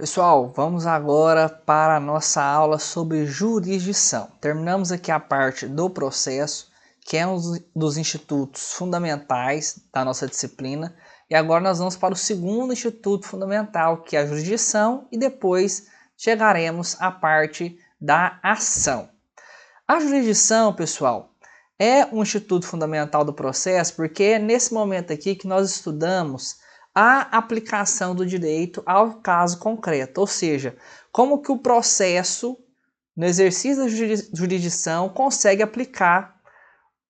Pessoal, vamos agora para a nossa aula sobre jurisdição. Terminamos aqui a parte do processo, que é um dos institutos fundamentais da nossa disciplina, e agora nós vamos para o segundo instituto fundamental, que é a jurisdição, e depois chegaremos à parte da ação. A jurisdição, pessoal, é um instituto fundamental do processo porque é nesse momento aqui que nós estudamos a aplicação do direito ao caso concreto, ou seja, como que o processo, no exercício da jurisdição, consegue aplicar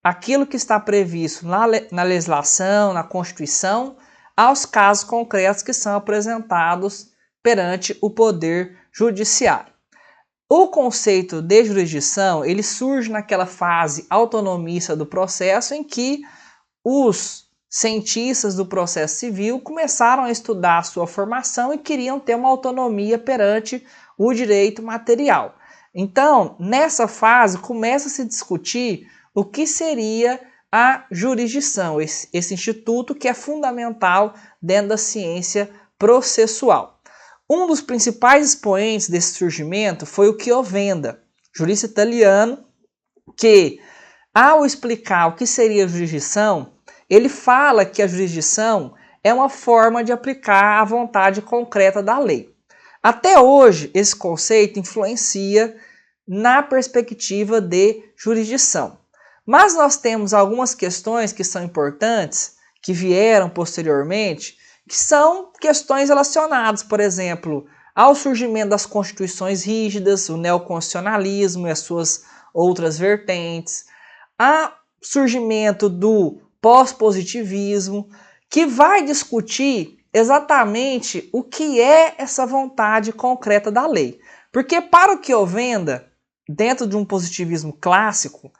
aquilo que está previsto na legislação, na Constituição, aos casos concretos que são apresentados perante o Poder Judiciário. O conceito de jurisdição, ele surge naquela fase autonomista do processo em que os cientistas do processo civil começaram a estudar a sua formação e queriam ter uma autonomia perante o direito material. Então, nessa fase, começa a se discutir o que seria a jurisdição, esse instituto que é fundamental dentro da ciência processual. Um dos principais expoentes desse surgimento foi o Chiovenda, jurista italiano, que, ao explicar o que seria a jurisdição, ele fala que a jurisdição é uma forma de aplicar a vontade concreta da lei. Até hoje, esse conceito influencia na perspectiva de jurisdição. Mas nós temos algumas questões que são importantes, que vieram posteriormente, que são questões relacionadas, por exemplo, ao surgimento das constituições rígidas, o neoconstitucionalismo e as suas outras vertentes, ao surgimento do pós-positivismo, que vai discutir exatamente o que é essa vontade concreta da lei. Porque para o Chiovenda, dentro de um positivismo clássico,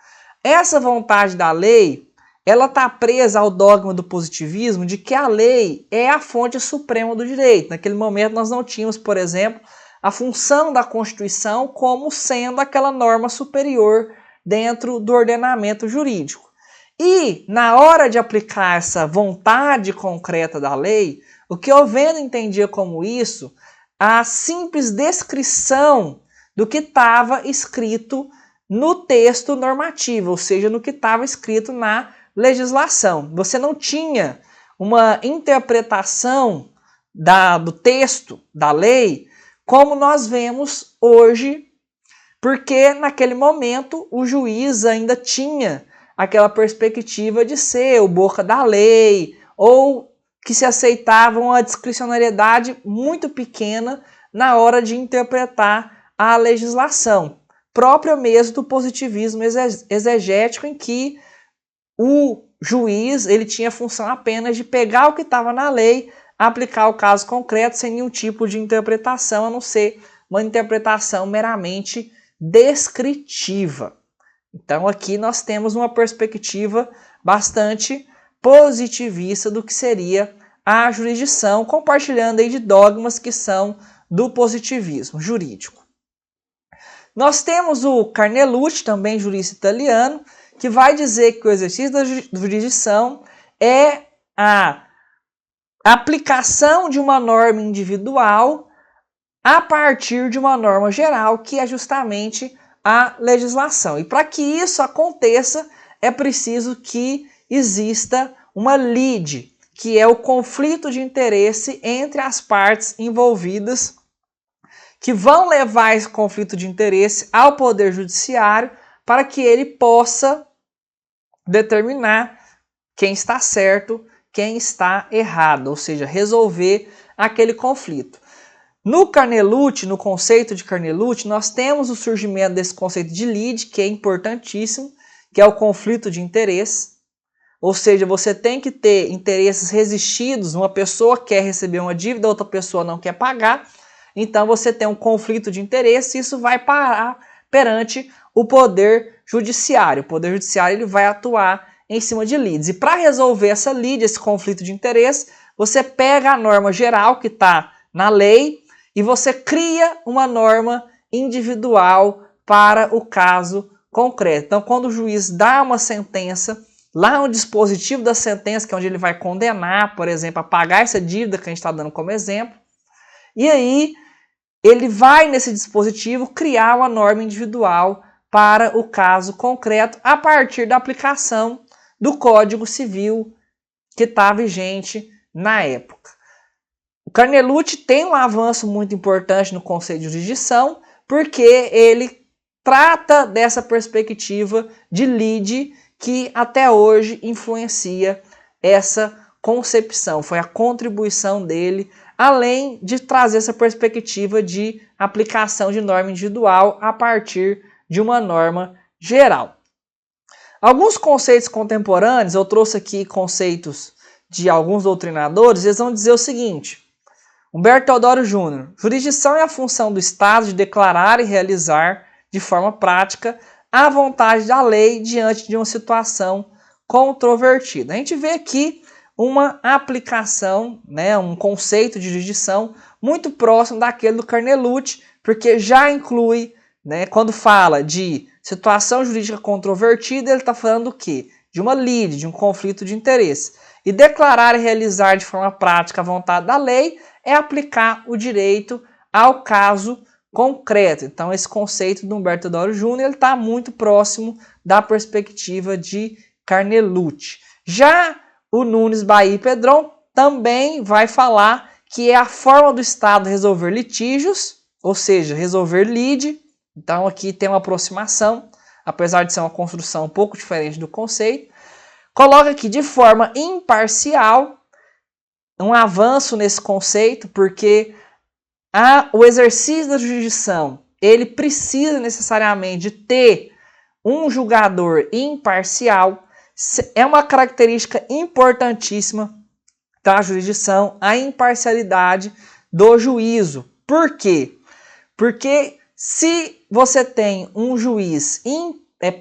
essa vontade da lei, ela está presa ao dogma do positivismo de que a lei é a fonte suprema do direito. Naquele momento nós não tínhamos, por exemplo, a função da Constituição como sendo aquela norma superior dentro do ordenamento jurídico. E, na hora de aplicar essa vontade concreta da lei, o que Chiovenda entendia como isso, a simples descrição do que estava escrito no texto normativo, ou seja, no que estava escrito na legislação. Você não tinha uma interpretação do texto, da lei, como nós vemos hoje, porque naquele momento o juiz ainda tinha aquela perspectiva de ser o boca da lei, ou que se aceitava uma discricionariedade muito pequena na hora de interpretar a legislação, própria mesmo do positivismo exegético, em que o juiz ele tinha a função apenas de pegar o que estava na lei, aplicar o caso concreto sem nenhum tipo de interpretação, a não ser uma interpretação meramente descritiva. Então aqui nós temos uma perspectiva bastante positivista do que seria a jurisdição, compartilhando aí de dogmas que são do positivismo jurídico. Nós temos o Carnelucci, também jurista italiano, que vai dizer que o exercício da jurisdição é a aplicação de uma norma individual a partir de uma norma geral, que é justamente a legislação. E para que isso aconteça, é preciso que exista uma lide, que é o conflito de interesse entre as partes envolvidas, que vão levar esse conflito de interesse ao Poder Judiciário para que ele possa determinar quem está certo, quem está errado, ou seja, resolver aquele conflito. No Carnelucci, no conceito de Carnelucci, nós temos o surgimento desse conceito de lide, que é importantíssimo, que é o conflito de interesse. Ou seja, você tem que ter interesses resistidos, uma pessoa quer receber uma dívida, outra pessoa não quer pagar, então você tem um conflito de interesse e isso vai parar perante o Poder Judiciário. O Poder Judiciário ele vai atuar em cima de lides. E para resolver essa lide, esse conflito de interesse, você pega a norma geral que está na lei e você cria uma norma individual para o caso concreto. Então, quando o juiz dá uma sentença, lá no dispositivo da sentença, que é onde ele vai condenar, por exemplo, a pagar essa dívida que a gente está dando como exemplo, e aí ele vai nesse dispositivo criar uma norma individual para o caso concreto a partir da aplicação do Código Civil que está vigente na época. O Carnelucci tem um avanço muito importante no conceito de jurisdição, porque ele trata dessa perspectiva de lide que até hoje influencia essa concepção. Foi a contribuição dele, além de trazer essa perspectiva de aplicação de norma individual a partir de uma norma geral. Alguns conceitos contemporâneos, eu trouxe aqui conceitos de alguns doutrinadores, eles vão dizer o seguinte: Humberto Teodoro Júnior, jurisdição é a função do Estado de declarar e realizar de forma prática a vontade da lei diante de uma situação controvertida. A gente vê aqui uma aplicação, um conceito de jurisdição muito próximo daquele do Carnelucci, porque já inclui, quando fala de situação jurídica controvertida, ele está falando do quê? De uma lide, de um conflito de interesse. E declarar e realizar de forma prática a vontade da lei é aplicar o direito ao caso concreto. Então, esse conceito do Humberto Teodoro Júnior está muito próximo da perspectiva de Carnelucci. Já o Nunes, Bahia e Pedron também vai falar que é a forma do Estado resolver litígios, ou seja, resolver lide. Então, aqui tem uma aproximação, apesar de ser uma construção um pouco diferente do conceito. Coloca aqui de forma imparcial, um avanço nesse conceito, porque o exercício da jurisdição, ele precisa necessariamente de ter um julgador imparcial. É uma característica importantíssima da jurisdição, a imparcialidade do juízo. Por quê? Porque se você tem um juiz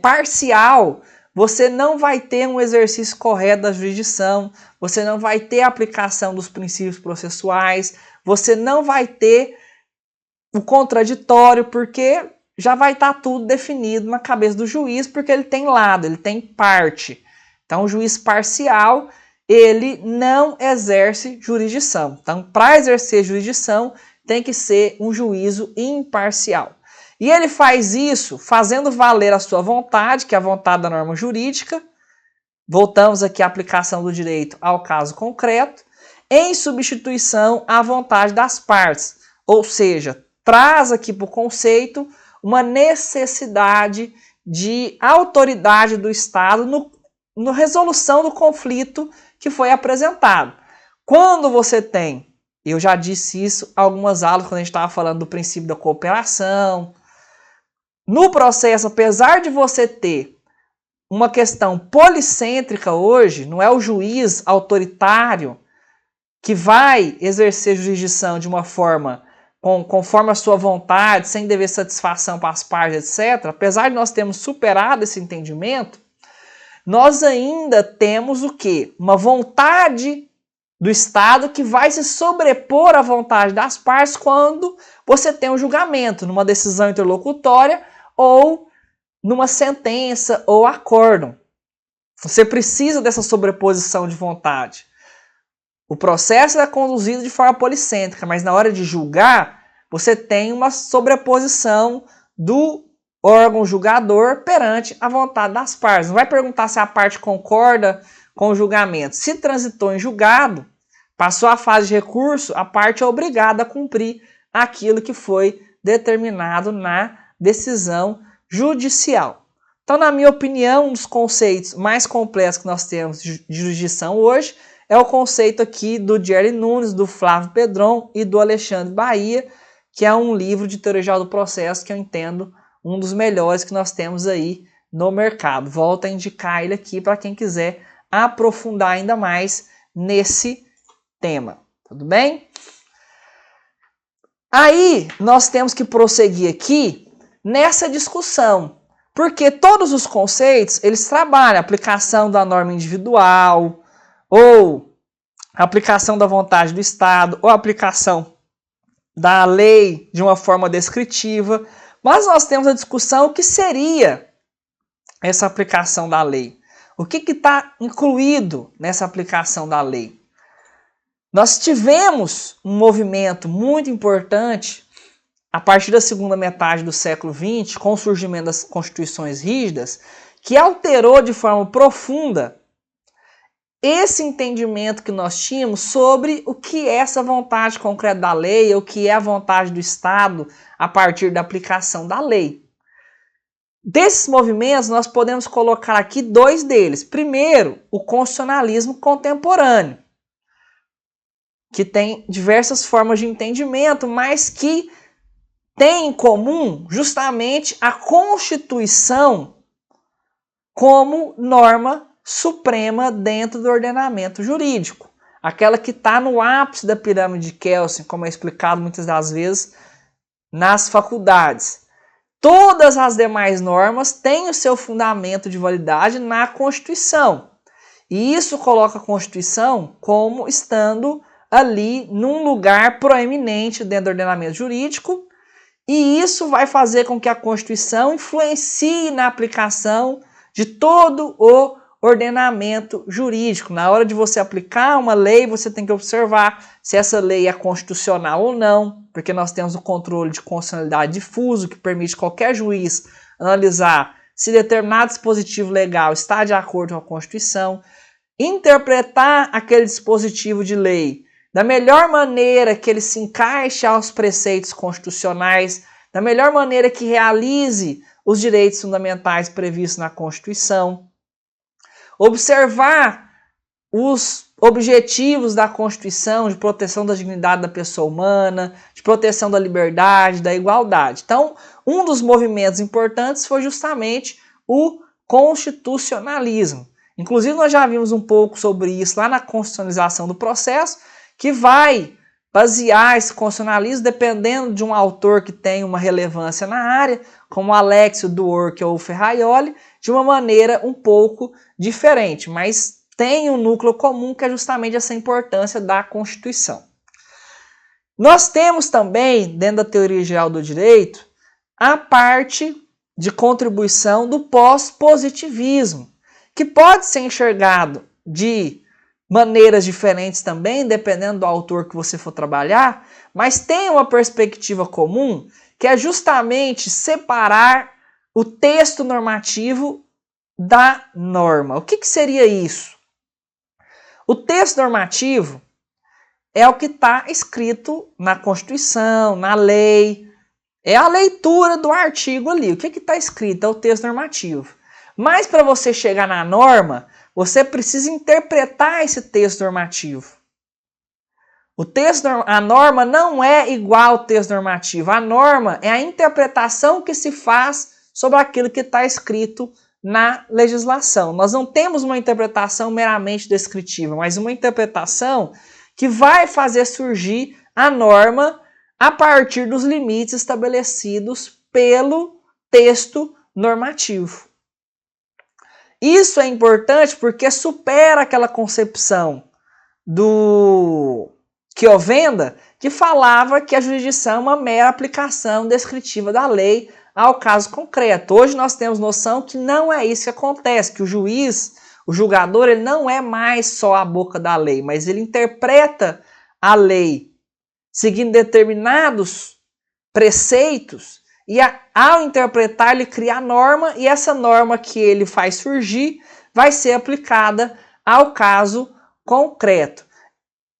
parcial, você não vai ter um exercício correto da jurisdição, você não vai ter a aplicação dos princípios processuais, você não vai ter o contraditório, porque já vai estar tudo definido na cabeça do juiz, porque ele tem lado, ele tem parte. Então, o juiz parcial, ele não exerce jurisdição. Então, para exercer jurisdição, tem que ser um juízo imparcial. E ele faz isso fazendo valer a sua vontade, que é a vontade da norma jurídica. Voltamos aqui à aplicação do direito ao caso concreto, em substituição à vontade das partes. Ou seja, traz aqui para o conceito uma necessidade de autoridade do Estado na resolução do conflito que foi apresentado. Quando você tem, eu já disse isso em algumas aulas quando a gente estava falando do princípio da cooperação, no processo, apesar de você ter uma questão policêntrica hoje, não é o juiz autoritário que vai exercer jurisdição de uma forma conforme a sua vontade, sem dever satisfação para as partes, etc. Apesar de nós termos superado esse entendimento, nós ainda temos o quê? Uma vontade do Estado que vai se sobrepor à vontade das partes quando você tem um julgamento, numa decisão interlocutória ou numa sentença ou acórdão. Você precisa dessa sobreposição de vontade. O processo é conduzido de forma policêntrica, mas na hora de julgar, você tem uma sobreposição do órgão julgador perante a vontade das partes. Não vai perguntar se a parte concorda com o julgamento. Se transitou em julgado, passou a fase de recurso, a parte é obrigada a cumprir aquilo que foi determinado na decisão judicial. Então, na minha opinião, um dos conceitos mais complexos que nós temos de jurisdição hoje é o conceito aqui do Jerry Nunes, do Flávio Pedron e do Alexandre Bahia, que é um livro de teoria geral do processo que eu entendo um dos melhores que nós temos aí no mercado. Volto a indicar ele aqui para quem quiser aprofundar ainda mais nesse tema. Tudo bem? Aí nós temos que prosseguir aqui nessa discussão, porque todos os conceitos eles trabalham a aplicação da norma individual, ou a aplicação da vontade do Estado, ou a aplicação da lei de uma forma descritiva, mas nós temos a discussão o que seria essa aplicação da lei. O que está incluído nessa aplicação da lei? Nós tivemos um movimento muito importante a partir da segunda metade do século XX, com o surgimento das constituições rígidas, que alterou de forma profunda esse entendimento que nós tínhamos sobre o que é essa vontade concreta da lei, o que é a vontade do Estado a partir da aplicação da lei. Desses movimentos, nós podemos colocar aqui dois deles. Primeiro, o constitucionalismo contemporâneo, que tem diversas formas de entendimento, mas que tem em comum justamente a Constituição como norma suprema dentro do ordenamento jurídico. Aquela que está no ápice da pirâmide de Kelsen, como é explicado muitas das vezes nas faculdades. Todas as demais normas têm o seu fundamento de validade na Constituição. E isso coloca a Constituição como estando ali num lugar proeminente dentro do ordenamento jurídico, e isso vai fazer com que a Constituição influencie na aplicação de todo o ordenamento jurídico. Na hora de você aplicar uma lei, você tem que observar se essa lei é constitucional ou não, porque nós temos o controle de constitucionalidade difuso, que permite qualquer juiz analisar se determinado dispositivo legal está de acordo com a Constituição, interpretar aquele dispositivo de lei da melhor maneira que ele se encaixe aos preceitos constitucionais, da melhor maneira que realize os direitos fundamentais previstos na Constituição, observar os objetivos da Constituição de proteção da dignidade da pessoa humana, de proteção da liberdade, da igualdade. Então, um dos movimentos importantes foi justamente o constitucionalismo. Inclusive, nós já vimos um pouco sobre isso lá na constitucionalização do processo, que vai basear esse constitucionalismo dependendo de um autor que tem uma relevância na área, como Alexio Dworkin ou Ferraioli, de uma maneira um pouco diferente, mas tem um núcleo comum que é justamente essa importância da Constituição. Nós temos também, dentro da teoria geral do direito, a parte de contribuição do pós-positivismo, que pode ser enxergado de maneiras diferentes também, dependendo do autor que você for trabalhar, mas tem uma perspectiva comum, que é justamente separar o texto normativo da norma. O que seria isso? O texto normativo é o que está escrito na Constituição, na lei, é a leitura do artigo ali. O que está escrito é o texto normativo. Mas para você chegar na norma, você precisa interpretar esse texto normativo. A norma não é igual ao texto normativo. A norma é a interpretação que se faz sobre aquilo que está escrito na legislação. Nós não temos uma interpretação meramente descritiva, mas uma interpretação que vai fazer surgir a norma a partir dos limites estabelecidos pelo texto normativo. Isso é importante porque supera aquela concepção do Chiovenda, que falava que a jurisdição é uma mera aplicação descritiva da lei ao caso concreto. Hoje nós temos noção que não é isso que acontece, que o juiz, o julgador, ele não é mais só a boca da lei, mas ele interpreta a lei seguindo determinados preceitos e ao interpretar ele cria a norma e essa norma que ele faz surgir vai ser aplicada ao caso concreto.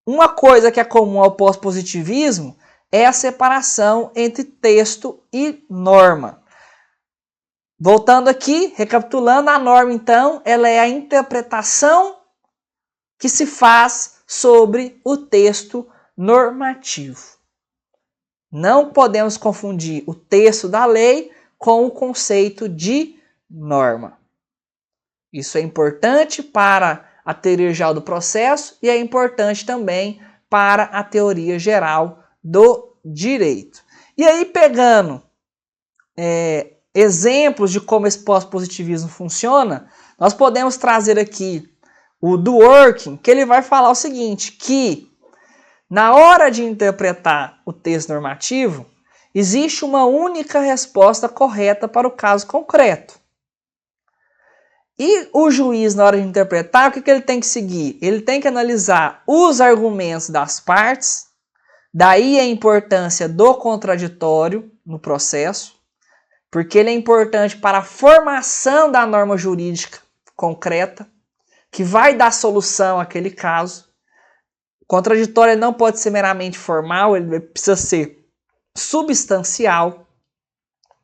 Uma coisa que é comum ao pós-positivismo é a separação entre texto e norma. Voltando aqui, recapitulando, a norma então, ela é a interpretação que se faz sobre o texto normativo. Não podemos confundir o texto da lei com o conceito de norma. Isso é importante para a teoria geral do processo e é importante também para a teoria geral do direito. E aí, pegando exemplos de como esse pós-positivismo funciona, nós podemos trazer aqui o Dworkin, que ele vai falar o seguinte, que na hora de interpretar o texto normativo, existe uma única resposta correta para o caso concreto. E o juiz, na hora de interpretar, o que ele tem que seguir? Ele tem que analisar os argumentos das partes, Daí a importância do contraditório no processo, porque ele é importante para a formação da norma jurídica concreta, que vai dar solução àquele caso. O contraditório não pode ser meramente formal, ele precisa ser substancial.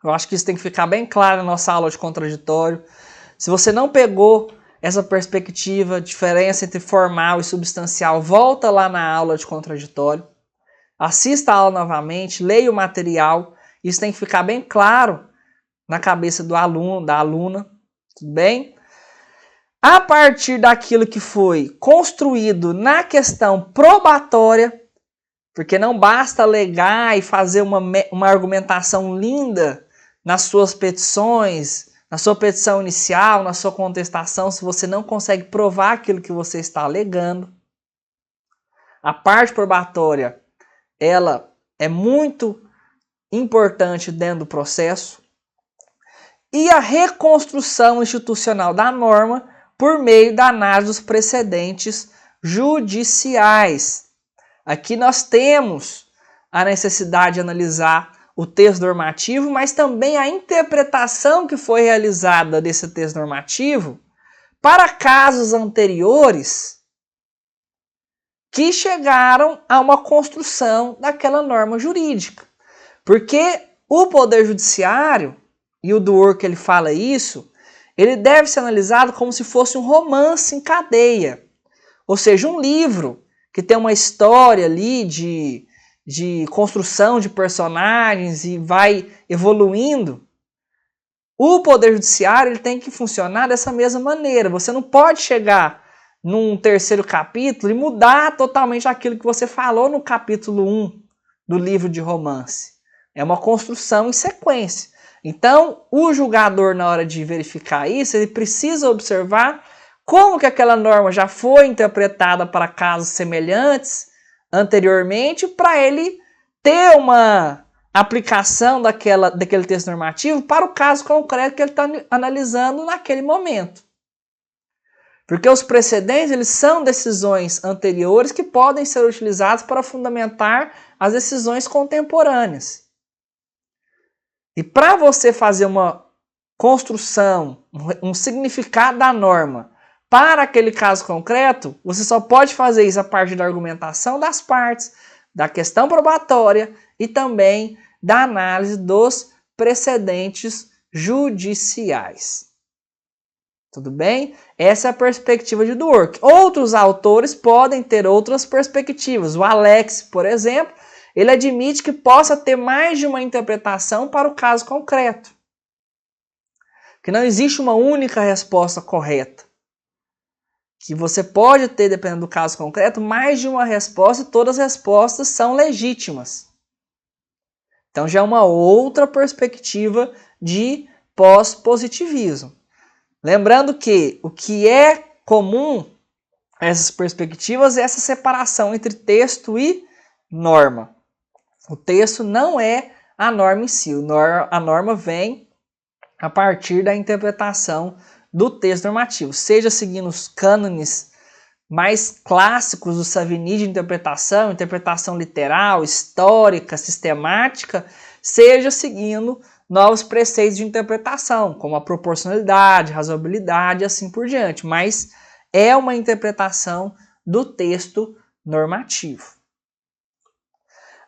Eu acho que isso tem que ficar bem claro na nossa aula de contraditório. Se você não pegou essa perspectiva, diferença entre formal e substancial, volta lá na aula de contraditório. Assista a aula novamente, leia o material. Isso tem que ficar bem claro na cabeça do aluno, da aluna. Tudo bem? A partir daquilo que foi construído na questão probatória, porque não basta alegar e fazer uma argumentação linda nas suas petições, na sua petição inicial, na sua contestação, se você não consegue provar aquilo que você está alegando. A parte probatória, ela é muito importante dentro do processo. E a reconstrução institucional da norma por meio da análise dos precedentes judiciais. Aqui nós temos a necessidade de analisar o texto normativo, mas também a interpretação que foi realizada desse texto normativo para casos anteriores que chegaram a uma construção daquela norma jurídica. Porque o Poder Judiciário, e o Duor que ele fala isso, ele deve ser analisado como se fosse um romance em cadeia. Ou seja, um livro que tem uma história ali de construção de personagens e vai evoluindo. O Poder Judiciário ele tem que funcionar dessa mesma maneira. Você não pode chegar num terceiro capítulo e mudar totalmente aquilo que você falou no capítulo 1 do livro de romance. É uma construção em sequência. Então, o julgador, na hora de verificar isso, ele precisa observar como que aquela norma já foi interpretada para casos semelhantes anteriormente, para ele ter uma aplicação daquele texto normativo para o caso concreto que ele está analisando naquele momento. Porque os precedentes eles são decisões anteriores que podem ser utilizados para fundamentar as decisões contemporâneas. E para você fazer uma construção, um significado da norma para aquele caso concreto, você só pode fazer isso a partir da argumentação das partes, da questão probatória e também da análise dos precedentes judiciais. Tudo bem? Essa é a perspectiva de Dworkin. Outros autores podem ter outras perspectivas. O Alex, por exemplo, ele admite que possa ter mais de uma interpretação para o caso concreto. Que não existe uma única resposta correta. Que você pode ter, dependendo do caso concreto, mais de uma resposta e todas as respostas são legítimas. Então já é uma outra perspectiva de pós-positivismo. Lembrando que o que é comum a essas perspectivas é essa separação entre texto e norma. O texto não é a norma em si. A norma vem a partir da interpretação do texto normativo, seja seguindo os cânones mais clássicos do Savigny de interpretação, interpretação literal, histórica, sistemática, seja seguindo novos preceitos de interpretação, como a proporcionalidade, razoabilidade e assim por diante, mas é uma interpretação do texto normativo.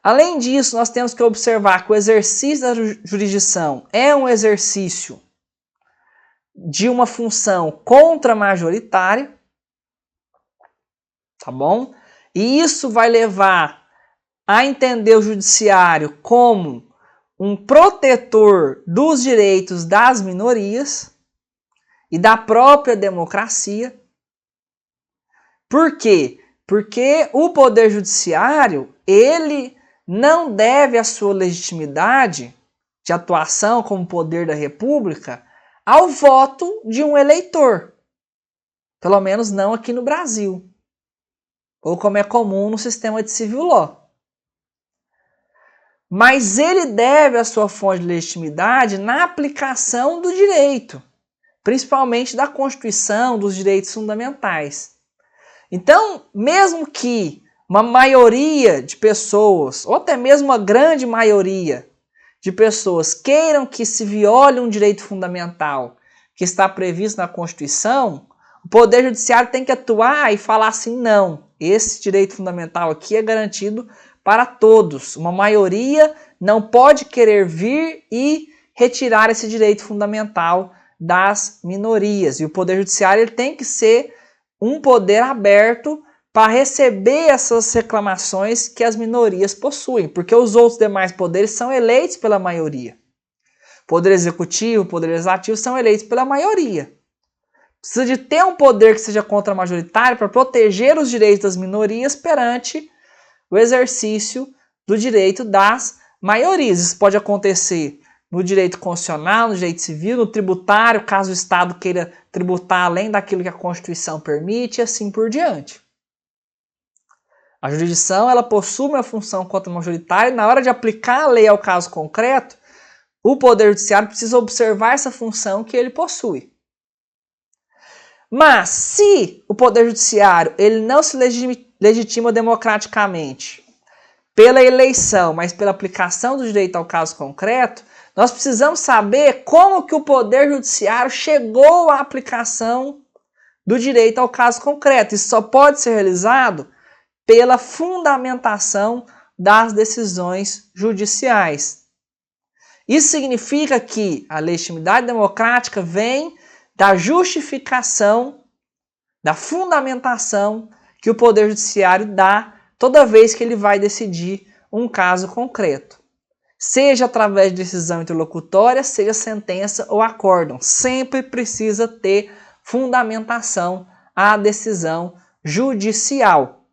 Além disso, nós temos que observar que o exercício da jurisdição é um exercício de uma função contra-majoritária, tá bom? E isso vai levar a entender o judiciário como um protetor dos direitos das minorias e da própria democracia. Por quê? Porque o Poder Judiciário, ele não deve a sua legitimidade de atuação como poder da República ao voto de um eleitor. Pelo menos não aqui no Brasil. Ou como é comum no sistema de civil law. Mas ele deve a sua fonte de legitimidade na aplicação do direito, principalmente da Constituição, dos direitos fundamentais. Então, mesmo que uma maioria de pessoas, ou até mesmo uma grande maioria de pessoas, queiram que se viole um direito fundamental que está previsto na Constituição, o Poder Judiciário tem que atuar e falar assim, não, esse direito fundamental aqui é garantido para todos. Uma maioria não pode querer vir e retirar esse direito fundamental das minorias. E o Poder Judiciário ele tem que ser um poder aberto para receber essas reclamações que as minorias possuem, porque os outros demais poderes são eleitos pela maioria. Poder Executivo, Poder Legislativo são eleitos pela maioria. Precisa de ter um poder que seja contra-majoritário para proteger os direitos das minorias perante o exercício do direito das maiorias. Isso pode acontecer no direito constitucional, no direito civil, no tributário, caso o Estado queira tributar além daquilo que a Constituição permite, e assim por diante. A jurisdição ela possui uma função contra-majoritária e na hora de aplicar a lei ao caso concreto, o Poder Judiciário precisa observar essa função que ele possui. Mas se o Poder Judiciário ele não se legitima democraticamente pela eleição, mas pela aplicação do direito ao caso concreto, nós precisamos saber como que o Poder Judiciário chegou à aplicação do direito ao caso concreto. Isso só pode ser realizado pela fundamentação das decisões judiciais. Isso significa que a legitimidade democrática vem da justificação, da fundamentação que o Poder Judiciário dá toda vez que ele vai decidir um caso concreto. Seja através de decisão interlocutória, seja sentença ou acórdão. Sempre precisa ter fundamentação à decisão judicial.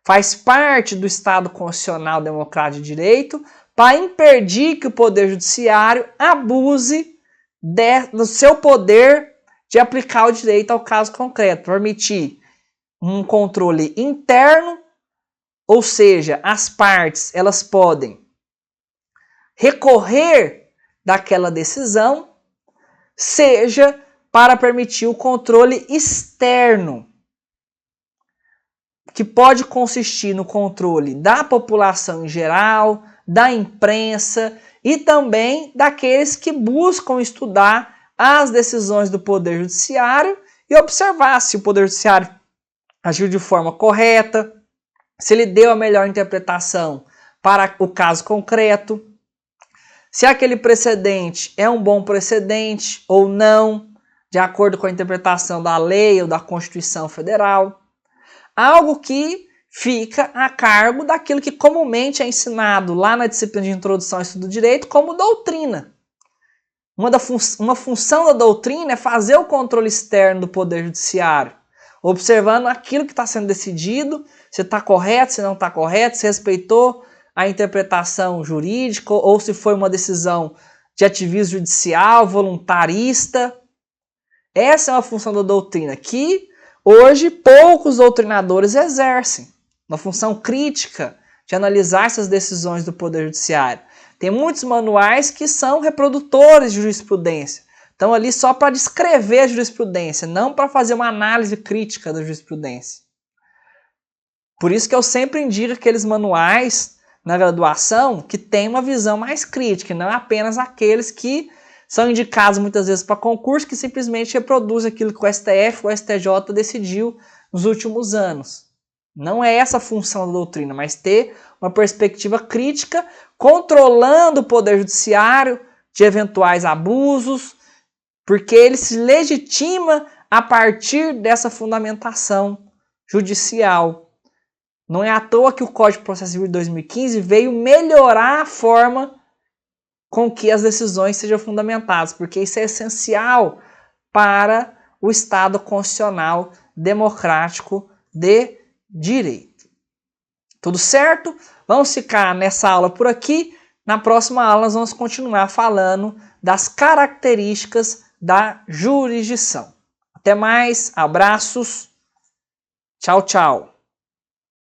Faz parte do Estado Constitucional Democrático de Direito para impedir que o Poder Judiciário abuse do seu poder de aplicar o direito ao caso concreto, permitir um controle interno, ou seja, as partes elas podem recorrer daquela decisão, seja para permitir o controle externo, que pode consistir no controle da população em geral, da imprensa e também daqueles que buscam estudar as decisões do Poder Judiciário e observar se o Poder Judiciário agiu de forma correta, se ele deu a melhor interpretação para o caso concreto, se aquele precedente é um bom precedente ou não, de acordo com a interpretação da lei ou da Constituição Federal. Algo que fica a cargo daquilo que comumente é ensinado lá na disciplina de Introdução ao Estudo do Direito como doutrina. Uma função da doutrina é fazer o controle externo do Poder Judiciário, observando aquilo que está sendo decidido, se está correto, se não está correto, se respeitou a interpretação jurídica ou se foi uma decisão de ativismo judicial, voluntarista. Essa é uma função da doutrina que hoje poucos doutrinadores exercem. Uma função crítica de analisar essas decisões do Poder Judiciário. Tem muitos manuais que são reprodutores de jurisprudência. Estão ali só para descrever a jurisprudência, não para fazer uma análise crítica da jurisprudência. Por isso que eu sempre indico aqueles manuais na graduação que tem uma visão mais crítica, não apenas aqueles que são indicados muitas vezes para concurso, que simplesmente reproduzem aquilo que o STF, o STJ decidiu nos últimos anos. Não é essa a função da doutrina, mas ter uma perspectiva crítica, controlando o Poder Judiciário de eventuais abusos, porque ele se legitima a partir dessa fundamentação judicial. Não é à toa que o Código de Processo Civil de 2015 veio melhorar a forma com que as decisões sejam fundamentadas, porque isso é essencial para o Estado constitucional democrático de direito. Tudo certo? Vamos ficar nessa aula por aqui. Na próxima aula nós vamos continuar falando das características da jurisdição. Até mais, abraços, tchau, tchau.